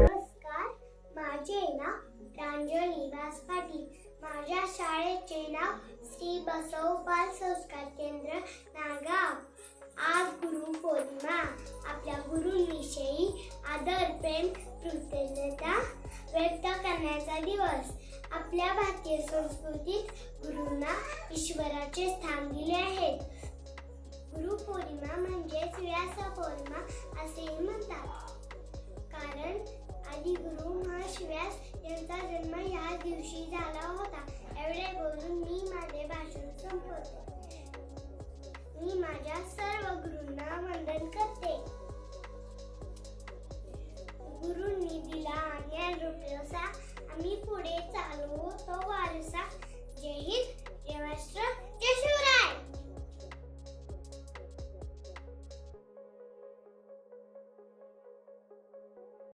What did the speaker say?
नमस्कार, माझे नाव प्रांजली दास पाटील. माझ्या शाळेचे नाव श्री बसव बाल संस्कार केंद्र नागाव. आज गुरुपौर्णिमा. आपल्या गुरूंविषयी आदर, प्रेम, कृतज्ञता व्यक्त करण्याचा दिवस. आपल्या भारतीय संस्कृतीत गुरूंना ईश्वराचे स्थान दिले आहे. गुरुपौर्णिमा म्हणजेच व्यासपौर्णिमा असेही म्हणतात, कारण आदी गुरु महर्षी व्यास यांचा जन्म या दिवशी झाला होता. एवढे बोलून मी माझे भाषण संपवते. मी माझ्या सर्व